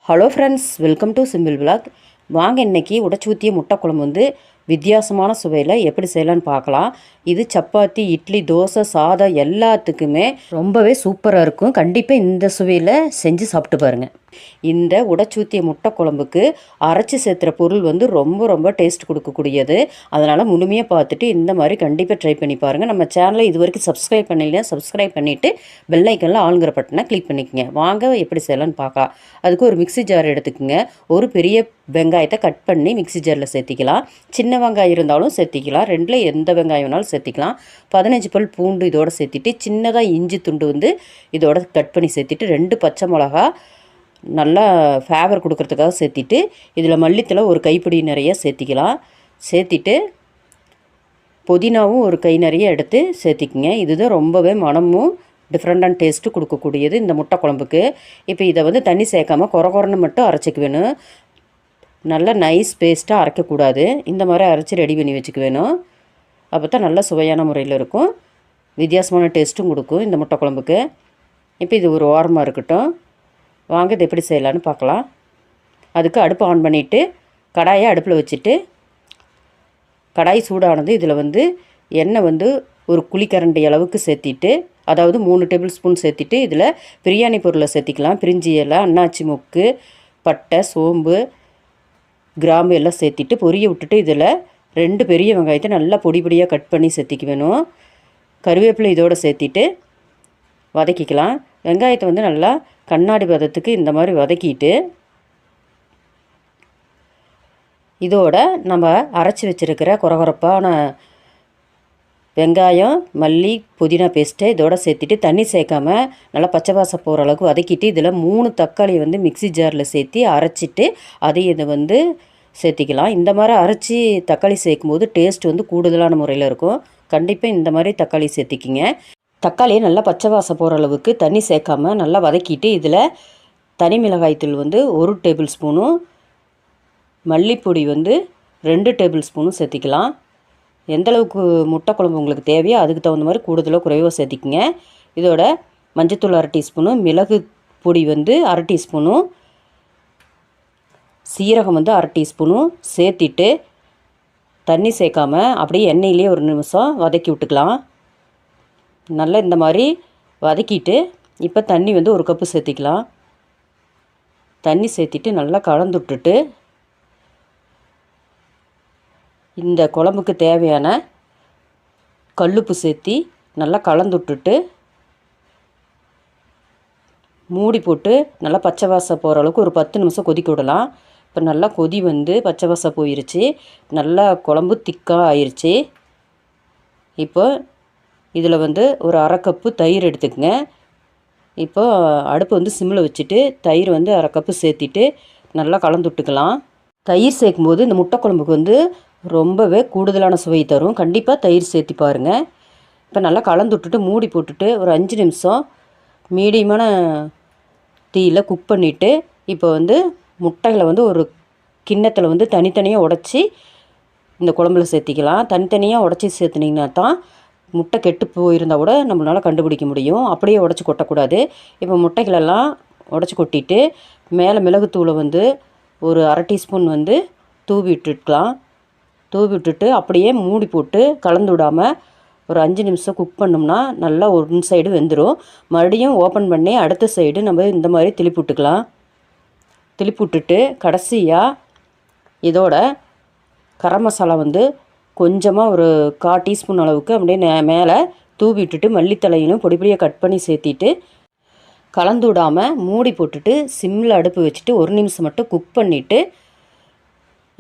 Hello friends, welcome to simple vlog. வாங்க இன்றைக்கி உடச்சூத்திய முட்டை குழம்பு வந்து வித்தியாசமான சுவையில் எப்படி செய்யலான்னு பார்க்கலாம். இது சப்பாத்தி, இட்லி, தோசை, சாதம் எல்லாத்துக்குமே ரொம்பவே சூப்பராக இருக்கும். கண்டிப்பாக இந்த சுவையில் செஞ்சு சாப்பிட்டு பாருங்கள். இந்த உடச்சூத்திய முட்டை குழம்புக்கு அரைச்சி சேர்த்துற பொருள் வந்து ரொம்ப ரொம்ப டேஸ்ட் கொடுக்கக்கூடியது. அதனால் முழுமையாக பார்த்துட்டு இந்த மாதிரி கண்டிப்பாக ட்ரை பண்ணி பாருங்கள். நம்ம சேனலை இது வரைக்கும் சப்ஸ்கிரைப் பண்ணலைன்னா சப்ஸ்கிரைப் பண்ணிவிட்டு பெல்லைக்கனில் ஆளுங்கிற பட்டனை கிளிக் பண்ணிக்கோங்க. வாங்க எப்படி செய்யலான்னு பார்க்கலாம். அதுக்கு ஒரு மிக்ஸி ஜார் எடுத்துக்கோங்க. ஒரு பெரிய வெங்காயத்தை கட் பண்ணி மிக்ஸி ஜாரில் சேர்த்திக்கலாம். சின்ன வெங்காயம் இருந்தாலும் சேர்த்திக்கலாம். ரெண்டில் எந்த வெங்காயம் வேணாலும் சேர்த்திக்கலாம். 15 பல் பூண்டு இதோட சேர்த்திட்டு, சின்னதாக இஞ்சி துண்டு வந்து இதோட கட் பண்ணி சேர்த்திட்டு, 2 பச்சை மிளகா நல்லா ஃபேவர் கொடுக்கறதுக்காக சேர்த்திட்டு, இதில் மல்லித்தலை ஒரு கைப்பிடி நிறைய சேர்த்திக்கலாம். சேர்த்திட்டு புதினாவும் ஒரு கை நிறைய எடுத்து சேர்த்திக்குங்க. இதுதான் ரொம்பவே மனமும் டிஃப்ரெண்டான டேஸ்ட்டு கொடுக்கக்கூடியது இந்த முட்டை குழம்புக்கு. இப்போ இதை வந்து தண்ணி சேர்க்காமல் குறன்னு மட்டும் அரைச்சிக்க வேணும். நல்லா நைஸ் பேஸ்ட்டாக அரைக்கக்கூடாது. இந்த மாதிரி அரைச்சி ரெடி பண்ணி வச்சுக்க வேணும். அப்போ தான் நல்ல சுவையான முறையில் இருக்கும். வித்தியாசமான டேஸ்ட்டும் கொடுக்கும் இந்த முட்டை குழம்புக்கு. இப்போ இது ஒரு ஓரமாக இருக்கட்டும். வாங்க இது எப்படி செய்யலான்னு பார்க்கலாம். அதுக்கு அடுப்பு ஆன் பண்ணிவிட்டு கடாயை அடுப்பில் வச்சுட்டு, கடாய் சூடானது இதில் வந்து எண்ணெய் வந்து ஒரு குழிக்கரண்டி அளவுக்கு சேர்த்திட்டு, அதாவது 3 டேபிள் ஸ்பூன் சேர்த்திட்டு, இதில் பிரியாணி பொருளை சேர்த்திக்கலாம். பிரிஞ்சி இலை, அன்னாச்சி மொக்கு, பட்டை, சோம்பு, கிராம்பு எல்லாம் சேர்த்திட்டு பொரிய விட்டுட்டு, இதில் 2 பெரிய வெங்காயத்தை நல்லா பொடி பொடியாக கட் பண்ணி சேர்த்திக்க வேணும். கருவேப்பிலை இதோடு சேர்த்திட்டு வதக்கிக்கலாம். வெங்காயத்தை வந்து நல்லா கண்ணாடி பதத்துக்கு இந்த மாதிரி வதக்கிட்டு, இதோட நம்ம அரைச்சி வச்சுருக்கிற குறகுறப்பான வெங்காயம், மல்லி, புதினா பேஸ்ட்டு இதோட சேர்த்திட்டு தண்ணி சேர்க்காமல் நல்லா பச்சை வாசம் போகிற அளவுக்கு வதக்கிட்டு, இதில் 3 தக்காளியை வந்து மிக்ஸி ஜாரில் சேர்த்தி அரைச்சிட்டு அதையும் இதை வந்து சேர்த்திக்கலாம். இந்த மாதிரி அரைச்சி தக்காளி சேர்க்கும்போது டேஸ்ட் வந்து கூடுதலான முறையில் இருக்கும். கண்டிப்பாக இந்த மாதிரி தக்காளி சேர்த்திக்கிங்க. தக்காளியை நல்லா பச்சை வாசம் போகிற அளவுக்கு தண்ணி சேர்க்காமல் நல்லா வதக்கிட்டு, இதில் தனி மிளகாய்த்தூள் வந்து 1 டேபிள் ஸ்பூனும், மல்லிப்பொடி வந்து 2 டேபிள் ஸ்பூனும் சேர்த்திக்கலாம். எந்தளவுக்கு முட்டை குழம்பு உங்களுக்கு தேவையோ அதுக்கு தகுந்த மாதிரி கூடுதலாக குறைவாக சேர்த்திக்கிங்க. இதோட மஞ்சத்தூள் 1/2 டீஸ்பூனு, மிளகு பொடி வந்து 1/2 டீஸ்பூனும், சீரகம் வந்து 1/2 டீஸ்பூனும் சேர்த்திட்டு தண்ணி சேர்க்காமல் அப்படியே எண்ணெயிலே ஒரு நிமிஷம் வதக்கி விட்டுக்கலாம். நல்லா இந்த மாதிரி வதக்கிட்டு, இப்போ தண்ணி வந்து 1 கப்பு சேர்த்திக்கலாம். தண்ணி சேர்த்திட்டு நல்லா கலந்து விட்டுட்டு, இந்த குழம்புக்கு தேவையான கல்லுப்பு சேர்த்தி நல்லா கலந்து விட்டுட்டு மூடி போட்டு நல்லா பச்சை வாசம் போகிற அளவுக்கு ஒரு 10 நிமிஷம் கொதிக்க விடலாம். இப்போ நல்லா கொதி வந்து பச்சை வாசம் போயிருச்சு. நல்லா குழம்பு திக்காக ஆயிடுச்சு. இப்போ இதில் வந்து ஒரு 1/2 கப்பு தயிர் எடுத்துக்கங்க. இப்போ அடுப்பு வந்து சிம்மில் வச்சுட்டு தயிர் வந்து 1/2 கப்பு சேர்த்திட்டு நல்லா கலந்து விட்டுக்கலாம். தயிர் சேர்க்கும்போது இந்த முட்டை குழம்புக்கு வந்து ரொம்பவே கூடுதலான சுவை தரும். கண்டிப்பாக தயிர் சேர்த்தி பாருங்கள். இப்போ நல்லா கலந்து விட்டுட்டு மூடி போட்டுட்டு ஒரு 5 நிமிஷம் மீடியமான தீயில் குக் பண்ணிவிட்டு, இப்போ வந்து முட்டைகளை வந்து ஒரு கிண்ணத்தில் வந்து தனித்தனியாக உடச்சி இந்த குழம்புல சேர்த்திக்கலாம். தனித்தனியாக உடச்சி சேர்த்துனிங்கன்னா தான் முட்டை கெட்டு போயிருந்தால் கூட நம்மளால் கண்டுபிடிக்க முடியும். அப்படியே உடச்சி கொட்டக்கூடாது. இப்போ முட்டைகளெல்லாம் உடச்சி கொட்டிட்டு மேலே மிளகுத்தூளை வந்து ஒரு 1/2 டீஸ்பூன் வந்து தூவி விட்டுக்கலாம். தூவி விட்டுட்டு அப்படியே மூடி போட்டு கலந்து விடாமல் ஒரு 5 நிமிஷம் குக் பண்ணோம்னா நல்லா ஒரு சைடு வெந்துடும். மறுபடியும் ஓப்பன் பண்ணி அடுத்த சைடு நம்ம இந்த மாதிரி திருப்பி விட்டுக்கலாம். திருப்பி விட்டுட்டு கடைசியாக இதோட கரம் மசாலா வந்து கொஞ்சமாக ஒரு 1/4 டீஸ்பூன் அளவுக்கு அப்படியே மேலே தூவி விட்டுட்டு மல்லித்தலையிலும் பொடி பொடியாக கட் பண்ணி சேர்த்திட்டு கலந்து விடாமல் மூடி போட்டுட்டு சிம்மில் அடுப்பு வச்சுட்டு 1 நிமிஷம் மட்டும் குக் பண்ணிவிட்டு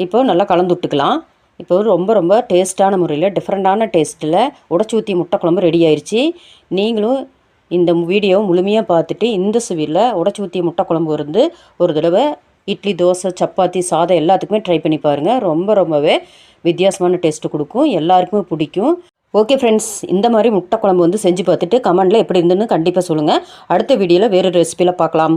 இப்போ நல்லா கலந்து விட்டுக்கலாம். இப்போ ரொம்ப ரொம்ப டேஸ்ட்டான முறையில் டிஃப்ரெண்ட்டான டேஸ்ட்டில் உடச்சூத்திய முட்டை குழம்பு ரெடி ஆயிடுச்சு. நீங்களும் இந்த வீடியோவை முழுமையாக பார்த்துட்டு இந்த சுவையில் உடச்சூத்திய முட்டை குழம்பு வந்து ஒரு தடவை இட்லி, தோசை, சப்பாத்தி, சாதம் எல்லாத்துக்குமே ட்ரை பண்ணி பாருங்கள். ரொம்பவே வித்தியாசமான டேஸ்ட்டு கொடுக்கும். எல்லாருக்குமே பிடிக்கும். ஓகே ஃப்ரெண்ட்ஸ், இந்த மாதிரி முட்டை குழம்பு வந்து செஞ்சு பார்த்துட்டு கமெண்டில் எப்படி இருந்துன்னு கண்டிப்பாக சொல்லுங்கள். அடுத்த வீடியோவில் வேறு ரெசிபியில் பார்க்கலாம்.